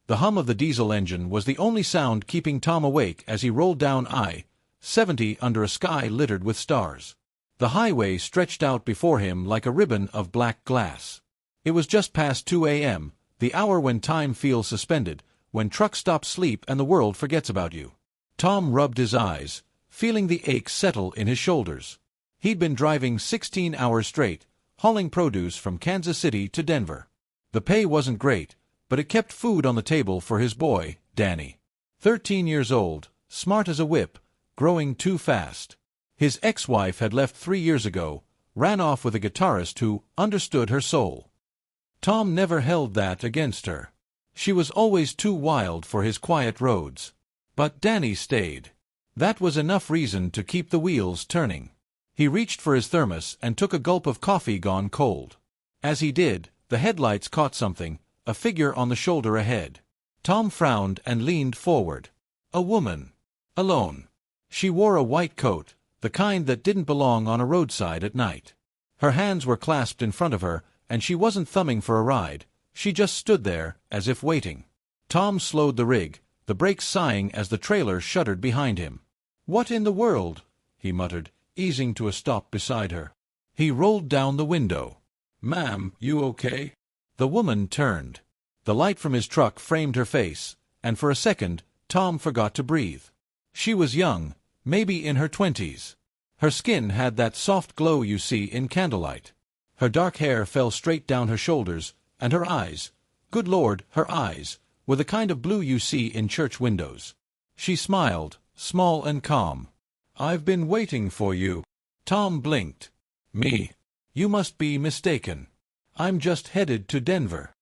The hum of the diesel engine was the only sound keeping Tom awake as he rolled down I-70 under a sky littered with stars. The highway stretched out before him like a ribbon of black glass. It was just past 2 a.m., the hour when time feels suspended, when trucks stop sleep and the world forgets about you. Tom rubbed his eyes, feeling the ache settle in his shoulders. He'd been driving 16 hours straight, hauling produce from Kansas City to Denver. The pay wasn't great, but it kept food on the table for his boy, Danny. 13 years old, smart as a whip, growing too fast. His ex-wife had left 3 years ago, ran off with a guitarist who understood her soul. Tom never held that against her. She was always too wild for his quiet roads. But Danny stayed. That was enough reason to keep the wheels turning. He reached for his thermos and took a gulp of coffee gone cold. As he did, the headlights caught something, a figure on the shoulder ahead. Tom frowned and leaned forward. A woman. Alone. She wore a white coat, the kind that didn't belong on a roadside at night. Her hands were clasped in front of her, and she wasn't thumbing for a ride. She just stood there, as if waiting. Tom slowed the rig, the brakes sighing as the trailer shuddered behind him. "What in the world?" he muttered, easing to a stop beside her. He rolled down the window. "Ma'am, you okay?" The woman turned. The light from his truck framed her face, and for a second, Tom forgot to breathe. She was young, maybe in her 20s. Her skin had that soft glow you see in candlelight. Her dark hair fell straight down her shoulders, and her eyes, good Lord, her eyes, were the kind of blue you see in church windows. She smiled, small and calm. "I've been waiting for you." Tom blinked. "Me? You must be mistaken. I'm just headed to Denver."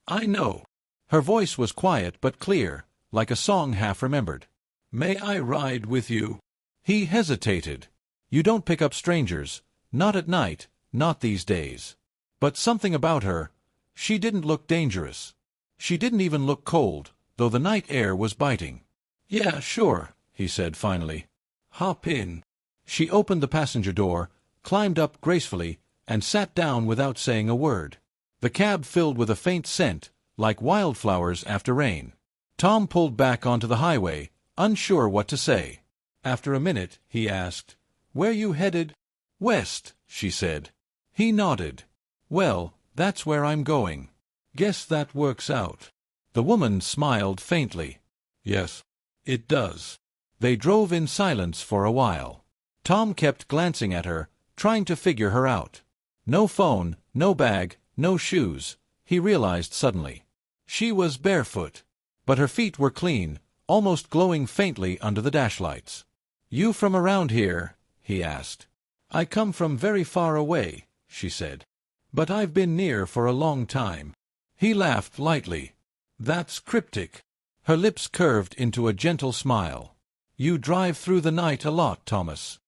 "I know." Her voice was quiet but clear, like a song half remembered. "May I ride with you?" He hesitated. You don't pick up strangers, not at night, not these days. But something about her, she didn't look dangerous. She didn't even look cold, though the night air was biting. "Yeah, sure," he said finally. "Hop in." She opened the passenger door, climbed up gracefully, and sat down without saying a word. The cab filled with a faint scent, like wildflowers after rain. Tom pulled back onto the highway, unsure what to say. After a minute, he asked, "Where you headed?" "West," she said. He nodded. "Well, that's where I'm going. Guess that works out." The woman smiled faintly. "Yes, it does." They drove in silence for a while. Tom kept glancing at her, trying to figure her out. No phone, no bag, no shoes, he realized suddenly. She was barefoot, but her feet were clean, almost glowing faintly under the dashlights. "You from around here?" he asked. "I come from very far away," she said. "But I've been near for a long time." He laughed lightly. "That's cryptic." Her lips curved into a gentle smile. "You drive through the night a lot, Thomas."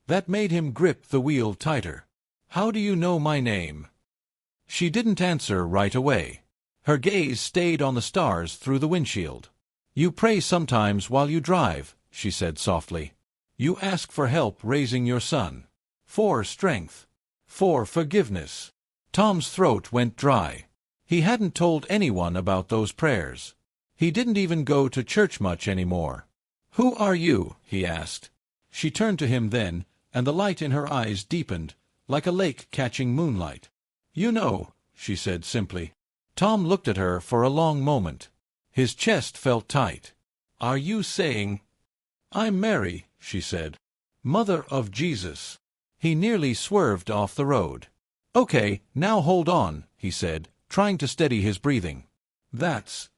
That made him grip the wheel tighter. "How do you know my name?" She didn't answer right away. Her gaze stayed on the stars through the windshield. "You pray sometimes while you drive," she said softly. "You ask for help raising your son. For strength. For forgiveness." Tom's throat went dry. He hadn't told anyone about those prayers. He didn't even go to church much anymore. "Who are you?" he asked. She turned to him then, and the light in her eyes deepened, like a lake catching moonlight. "You know," she said simply. Tom looked at her for a long moment. His chest felt tight. "Are you saying—" "I'm Mary," she said. "Mother of Jesus." He nearly swerved off the road. "Okay, now hold on," he said, trying to steady his breathing. That's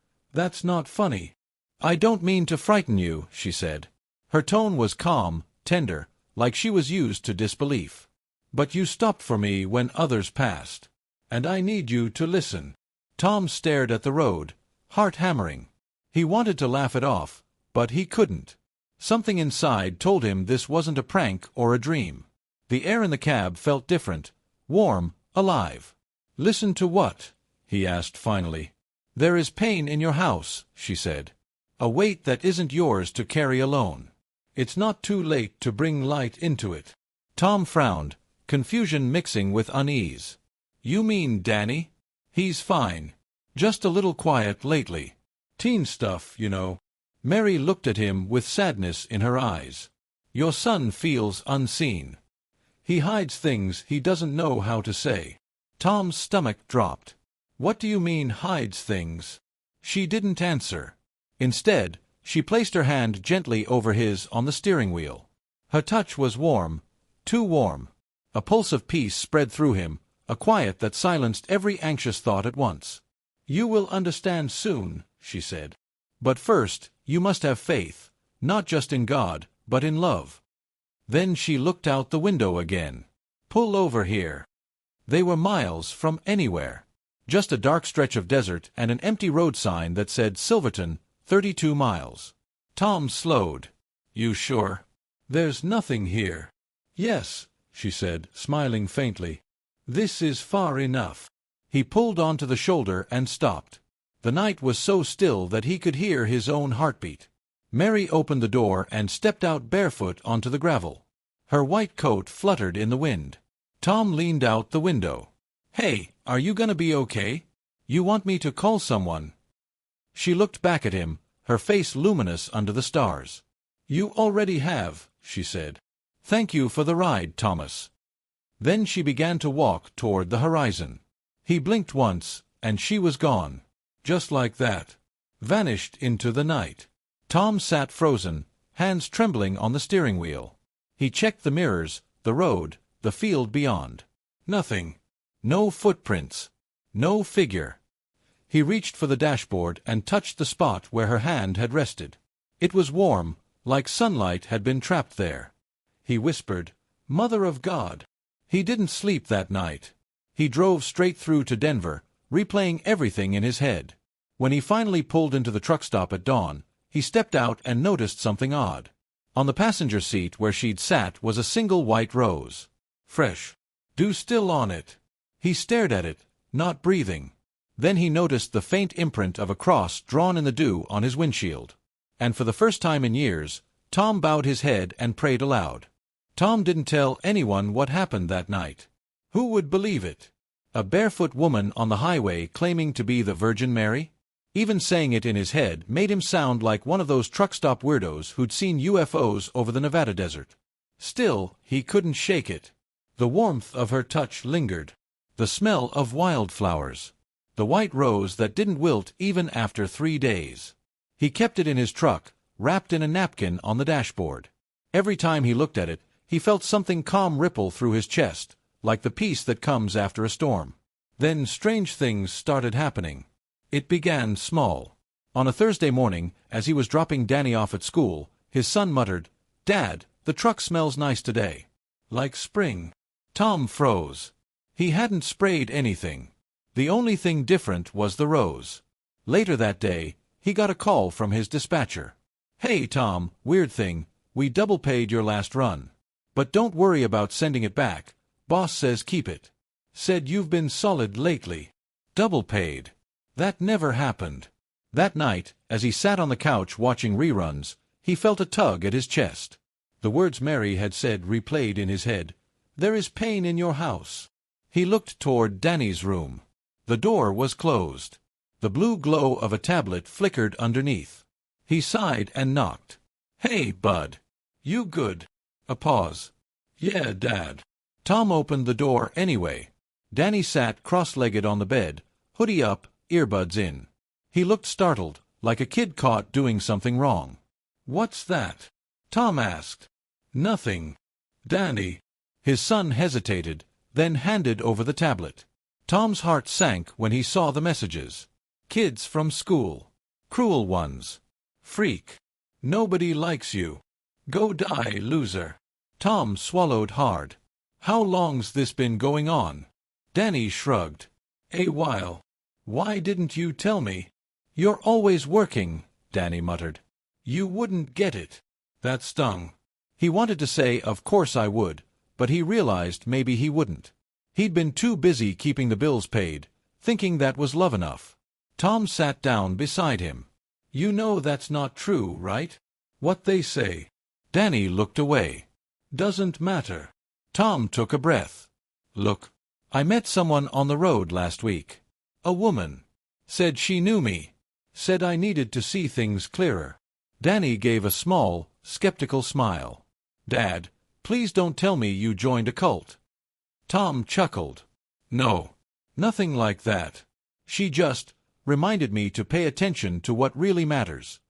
not funny." "I don't mean to frighten you," she said. Her tone was calm, tender, like she was used to disbelief. "But you stopped for me when others passed. And I need you to listen." Tom stared at the road, heart hammering. He wanted to laugh it off, but he couldn't. Something inside told him this wasn't a prank or a dream. The air in the cab felt different, warm, alive. "Listen to what?" he asked finally. "There is pain in your house," she said. "A weight that isn't yours to carry alone. It's not too late to bring light into it." Tom frowned, confusion mixing with unease. "You mean Danny? He's fine. Just a little quiet lately." Teen stuff, you know. Mary looked at him with sadness in her eyes. Your son feels unseen. He hides things he doesn't know how to say. Tom's stomach dropped. What do you mean, hides things? She didn't answer. Instead, she placed her hand gently over his on the steering wheel. Her touch was warm, too warm. A pulse of peace spread through him, a quiet that silenced every anxious thought at once. You will understand soon, she said. But first, you must have faith, not just in God, but in love. Then she looked out the window again. Pull over here. They were miles from anywhere. Just a dark stretch of desert and an empty road sign that said Silverton, 32 miles. Tom slowed. You sure? There's nothing here. Yes, she said, smiling faintly. This is far enough. He pulled onto the shoulder and stopped. The night was so still that he could hear his own heartbeat. Mary opened the door and stepped out barefoot onto the gravel. Her white coat fluttered in the wind. Tom leaned out the window. Hey, are you gonna be okay? You want me to call someone? She looked back at him, her face luminous under the stars. You already have, she said. Thank you for the ride, Thomas. Then she began to walk toward the horizon. He blinked once, and she was gone. Just like that. Vanished into the night. Tom sat frozen, hands trembling on the steering wheel. He checked the mirrors, the road, the field beyond. Nothing. No footprints. No figure. He reached for the dashboard and touched the spot where her hand had rested. It was warm, like sunlight had been trapped there. He whispered, Mother of God. He didn't sleep that night. He drove straight through to Denver, replaying everything in his head. When he finally pulled into the truck stop at dawn, he stepped out and noticed something odd. On the passenger seat where she'd sat was a single white rose. Fresh. Dew still on it. He stared at it, not breathing. Then he noticed the faint imprint of a cross drawn in the dew on his windshield. And for the first time in years, Tom bowed his head and prayed aloud. Tom didn't tell anyone what happened that night. Who would believe it? A barefoot woman on the highway claiming to be the Virgin Mary? Even saying it in his head made him sound like one of those truck stop weirdos who'd seen UFOs over the Nevada desert. Still, he couldn't shake it. The warmth of her touch lingered. The smell of wildflowers. The white rose that didn't wilt even after 3 days. He kept it in his truck, wrapped in a napkin on the dashboard. Every time he looked at it, he felt something calm ripple through his chest, like the peace that comes after a storm. Then strange things started happening. It began small. On a Thursday morning, as he was dropping Danny off at school, his son muttered, Dad, the truck smells nice today. Like spring. Tom froze. He hadn't sprayed anything. The only thing different was the rose. Later that day, he got a call from his dispatcher. Hey Tom, weird thing, we double paid your last run. But don't worry about sending it back. Boss says keep it. Said you've been solid lately. Double paid. That never happened. That night, as he sat on the couch watching reruns, he felt a tug at his chest. The words Mary had said replayed in his head. There is pain in your house. He looked toward Danny's room. The door was closed. The blue glow of a tablet flickered underneath. He sighed and knocked. Hey, bud. You good? A pause. Yeah, Dad. Tom opened the door anyway. Danny sat cross-legged on the bed, hoodie up, earbuds in. He looked startled, like a kid caught doing something wrong. What's that? Tom asked. Nothing. Danny. His son hesitated, then handed over the tablet. Tom's heart sank when he saw the messages. Kids from school. Cruel ones. Freak. Nobody likes you. Go die, loser. Tom swallowed hard. How long's this been going on? Danny shrugged. A while. Why didn't you tell me? You're always working, Danny muttered. You wouldn't get it. That stung. He wanted to say, of course I would, but he realized maybe he wouldn't. He'd been too busy keeping the bills paid, thinking that was love enough. Tom sat down beside him. You know that's not true, right? What they say. Danny looked away. Doesn't matter. Tom took a breath. Look, I met someone on the road last week. A woman. Said she knew me. Said I needed to see things clearer. Danny gave a small, skeptical smile. Dad, please don't tell me you joined a cult. Tom chuckled. No. Nothing like that. She just reminded me to pay attention to what really matters.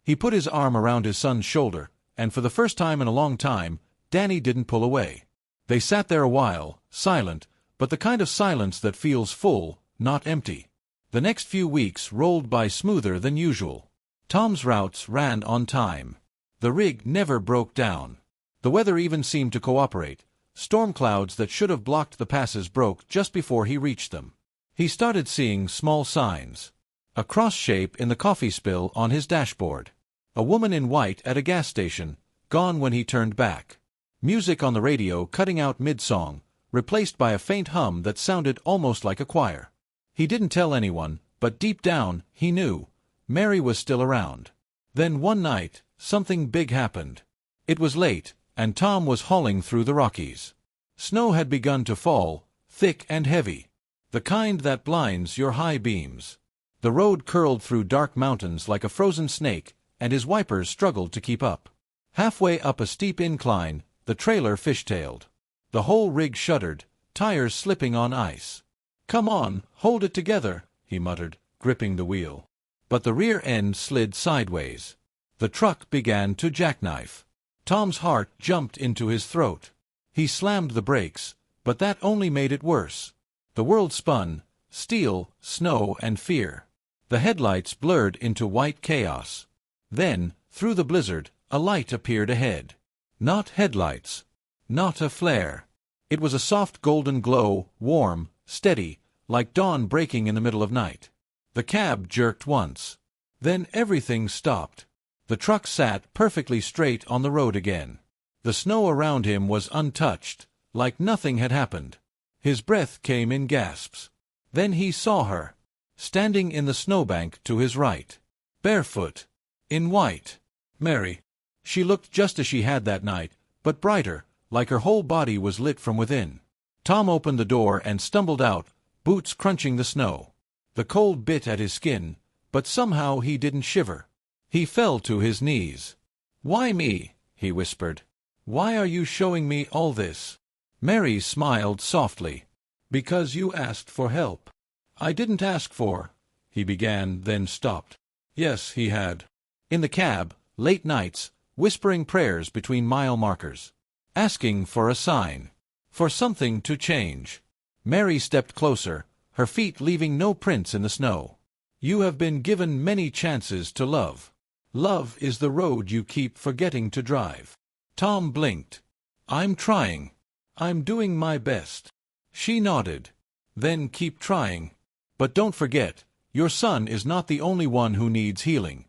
He put his arm around his son's shoulder, and for the first time in a long time, Danny didn't pull away. They sat there a while, silent, but the kind of silence that feels full, not empty. The next few weeks rolled by smoother than usual. Tom's routes ran on time. The rig never broke down. The weather even seemed to cooperate. Storm clouds that should have blocked the passes broke just before he reached them. He started seeing small signs. A cross shape in the coffee spill on his dashboard. A woman in white at a gas station, gone when he turned back. Music on the radio cutting out mid-song, replaced by a faint hum that sounded almost like a choir. He didn't tell anyone, but deep down, he knew. Mary was still around. Then one night, something big happened. It was late, and Tom was hauling through the Rockies. Snow had begun to fall, thick and heavy. The kind that blinds your high beams. The road curled through dark mountains like a frozen snake, and his wipers struggled to keep up. Halfway up a steep incline, the trailer fishtailed. The whole rig shuddered, tires slipping on ice. "Come on, hold it together," he muttered, gripping the wheel. But the rear end slid sideways. The truck began to jackknife. Tom's heart jumped into his throat. He slammed the brakes, but that only made it worse. The world spun, steel, snow, and fear. The headlights blurred into white chaos. Then, through the blizzard, a light appeared ahead. Not headlights. Not a flare. It was a soft golden glow, warm, steady, like dawn breaking in the middle of night. The cab jerked once. Then everything stopped. The truck sat perfectly straight on the road again. The snow around him was untouched, like nothing had happened. His breath came in gasps. Then he saw her, standing in the snowbank to his right. Barefoot. In white. Mary. She looked just as she had that night, but brighter, like her whole body was lit from within. Tom opened the door and stumbled out, boots crunching the snow. The cold bit at his skin, but somehow he didn't shiver. He fell to his knees. "Why me?" he whispered. "Why are you showing me all this?" Mary smiled softly. "Because you asked for help." "I didn't ask for—" he began, then stopped. Yes, he had. In the cab, late nights, whispering prayers between mile markers. Asking for a sign. For something to change. Mary stepped closer, her feet leaving no prints in the snow. "You have been given many chances to love. Love is the road you keep forgetting to drive." Tom blinked. "I'm trying. I'm doing my best." She nodded. "Then keep trying. But don't forget, your son is not the only one who needs healing."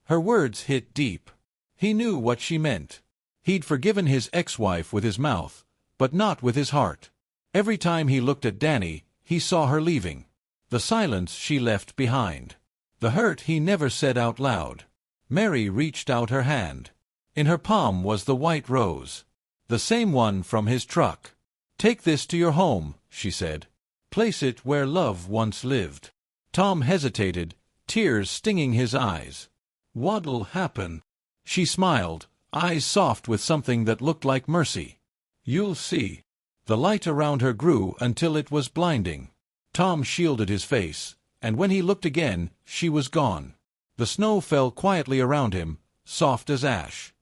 Her words hit deep. He knew what she meant. He'd forgiven his ex-wife with his mouth, but not with his heart. Every time he looked at Danny, he saw her leaving. The silence she left behind. The hurt he never said out loud. Mary reached out her hand. In her palm was the white rose. The same one from his truck. "Take this to your home," she said. "Place it where love once lived." Tom hesitated, tears stinging his eyes. "What'll happen?" She smiled, eyes soft with something that looked like mercy. "You'll see." The light around her grew until it was blinding. Tom shielded his face, and when he looked again, she was gone. The snow fell quietly around him, soft as ash.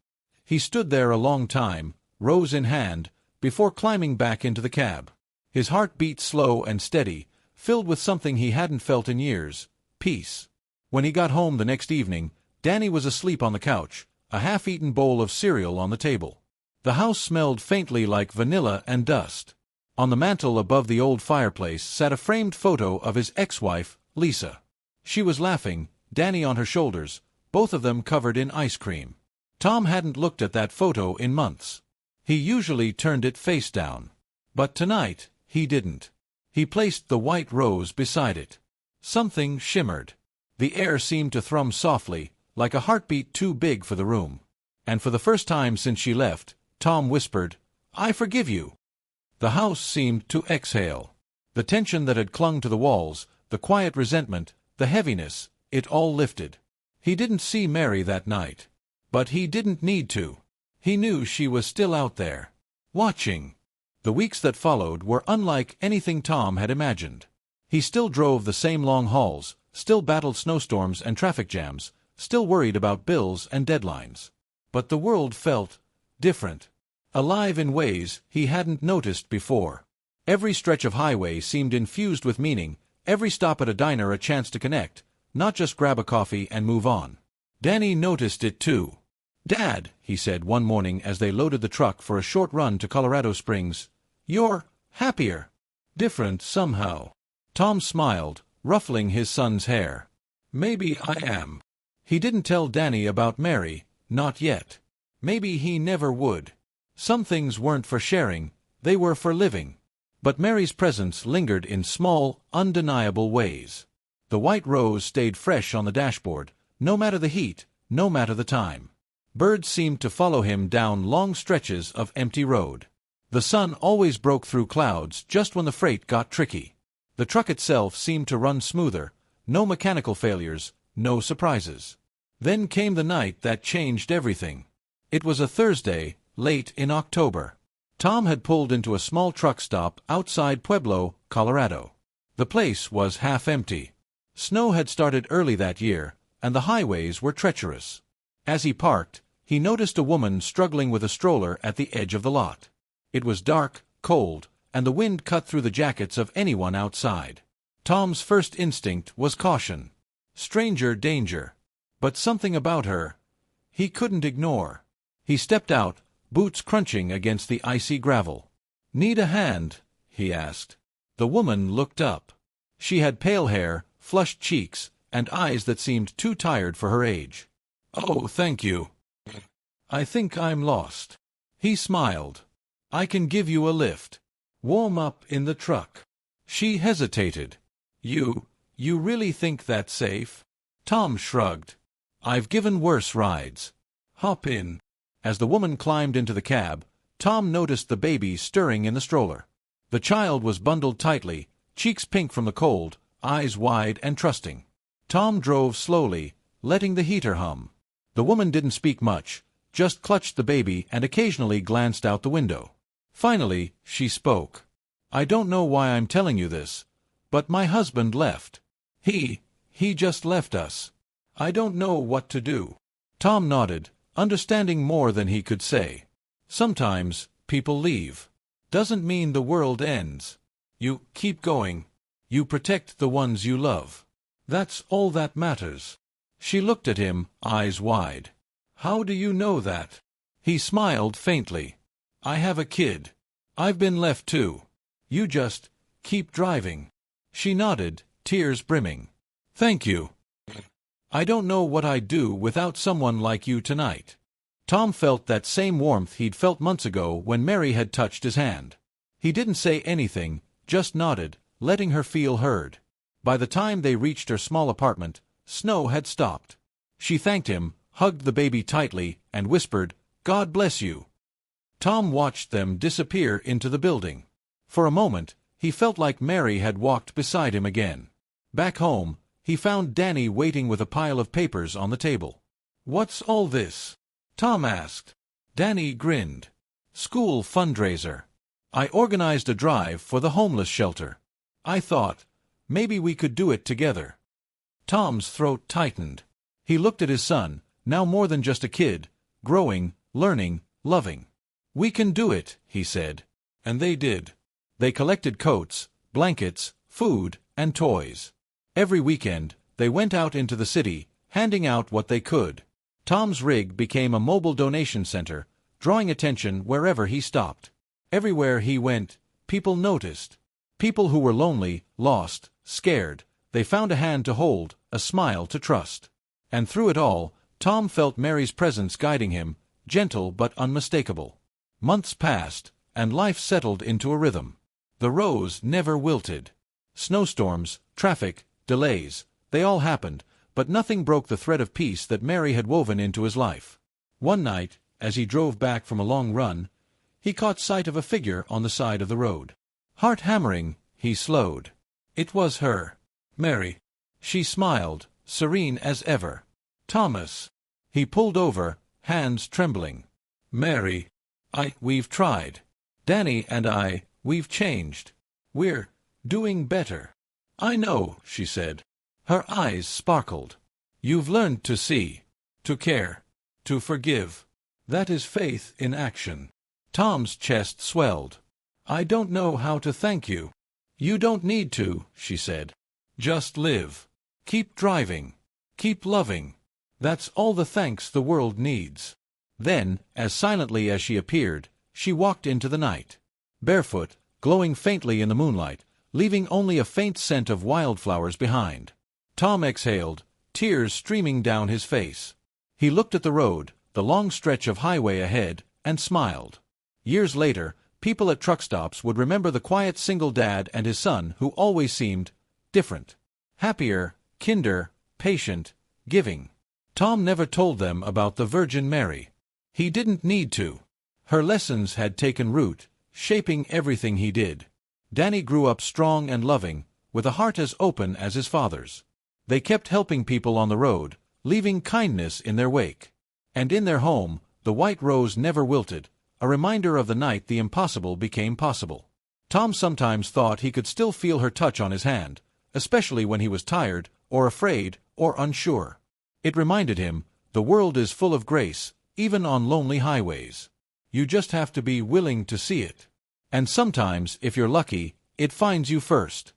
He stood there a long time, rose in hand, before climbing back into the cab. His heart beat slow and steady, filled with something he hadn't felt in years, peace. When he got home the next evening, Danny was asleep on the couch, a half-eaten bowl of cereal on the table. The house smelled faintly like vanilla and dust. On the mantel above the old fireplace sat a framed photo of his ex-wife, Lisa. She was laughing, Danny on her shoulders, both of them covered in ice cream. Tom hadn't looked at that photo in months. He usually turned it face down. But tonight, he didn't. He placed the white rose beside it. Something shimmered. The air seemed to thrum softly, like a heartbeat too big for the room. And for the first time since she left, Tom whispered, "I forgive you." The house seemed to exhale. The tension that had clung to the walls, the quiet resentment, the heaviness, it all lifted. He didn't see Mary that night. But he didn't need to. He knew she was still out there, watching. The weeks that followed were unlike anything Tom had imagined. He still drove the same long hauls, still battled snowstorms and traffic jams, still worried about bills and deadlines. But the world felt different, alive in ways he hadn't noticed before. Every stretch of highway seemed infused with meaning, every stop at a diner a chance to connect, not just grab a coffee and move on. Danny noticed it too. "Dad," he said one morning as they loaded the truck for a short run to Colorado Springs, "you're happier. Different somehow." Tom smiled, ruffling his son's hair. "Maybe I am." He didn't tell Danny about Mary, not yet. Maybe he never would. Some things weren't for sharing, they were for living. But Mary's presence lingered in small, undeniable ways. The white rose stayed fresh on the dashboard, no matter the heat, no matter the time. Birds seemed to follow him down long stretches of empty road. The sun always broke through clouds just when the freight got tricky. The truck itself seemed to run smoother, no mechanical failures, no surprises. Then came the night that changed everything. It was a Thursday, late in October. Tom had pulled into a small truck stop outside Pueblo, Colorado. The place was half empty. Snow had started early that year, and the highways were treacherous. As he parked, he noticed a woman struggling with a stroller at the edge of the lot. It was dark, cold, and the wind cut through the jackets of anyone outside. Tom's first instinct was caution. Stranger danger. But something about her he couldn't ignore. He stepped out, boots crunching against the icy gravel. "Need a hand?" he asked. The woman looked up. She had pale hair, flushed cheeks, and eyes that seemed too tired for her age. "Oh, thank you. I think I'm lost." He smiled. "I can give you a lift. Warm up in the truck." She hesitated. You really think that's safe?" Tom shrugged. "I've given worse rides. Hop in." As the woman climbed into the cab, Tom noticed the baby stirring in the stroller. The child was bundled tightly, cheeks pink from the cold, eyes wide and trusting. Tom drove slowly, letting the heater hum. The woman didn't speak much, just clutched the baby and occasionally glanced out the window. Finally, she spoke. "I don't know why I'm telling you this, but my husband left. He just left us. I don't know what to do." Tom nodded, understanding more than he could say. Sometimes people leave. Doesn't mean the world ends. You keep going. You protect the ones you love. That's all that matters. She looked at him, eyes wide. "How do you know that?" He smiled faintly. "I have a kid. I've been left too. You just keep driving." She nodded, tears brimming. "Thank you. I don't know what I'd do without someone like you tonight." Tom felt that same warmth he'd felt months ago when Mary had touched his hand. He didn't say anything, just nodded, letting her feel heard. By the time they reached her small apartment, snow had stopped. She thanked him, hugged the baby tightly, and whispered, "God bless you." Tom watched them disappear into the building. For a moment, he felt like Mary had walked beside him again. Back home, he found Danny waiting with a pile of papers on the table. "What's all this?" Tom asked. Danny grinned. "School fundraiser. I organized a drive for the homeless shelter. I thought, maybe we could do it together." Tom's throat tightened. He looked at his son, now more than just a kid, growing, learning, loving. "We can do it," he said. And they did. They collected coats, blankets, food, and toys. Every weekend, they went out into the city, handing out what they could. Tom's rig became a mobile donation center, drawing attention wherever he stopped. Everywhere he went, people noticed. People who were lonely, lost, scared. They found a hand to hold, a smile to trust. And through it all, Tom felt Mary's presence guiding him, gentle but unmistakable. Months passed, and life settled into a rhythm. The rose never wilted. Snowstorms, traffic, delays, they all happened, but nothing broke the thread of peace that Mary had woven into his life. One night, as he drove back from a long run, he caught sight of a figure on the side of the road. Heart hammering, he slowed. It was her. Mary. She smiled, serene as ever. Thomas. He pulled over, hands trembling. Mary. We've tried. Danny and we've changed. We're doing better. I know, she said. Her eyes sparkled. You've learned to see, to care, to forgive. That is faith in action. Tom's chest swelled. I don't know how to thank you. You don't need to, she said. Just live. Keep driving. Keep loving. That's all the thanks the world needs. Then, as silently as she appeared, she walked into the night. Barefoot, glowing faintly in the moonlight, leaving only a faint scent of wildflowers behind. Tom exhaled, tears streaming down his face. He looked at the road, the long stretch of highway ahead, and smiled. Years later, people at truck stops would remember the quiet single dad and his son who always seemed different. Happier, kinder, patient, giving. Tom never told them about the Virgin Mary. He didn't need to. Her lessons had taken root, shaping everything he did. Danny grew up strong and loving, with a heart as open as his father's. They kept helping people on the road, leaving kindness in their wake. And in their home, the white rose never wilted, a reminder of the night the impossible became possible. Tom sometimes thought he could still feel her touch on his hand, especially when he was tired, or afraid, or unsure. It reminded him, the world is full of grace, even on lonely highways. You just have to be willing to see it. And sometimes, if you're lucky, it finds you first.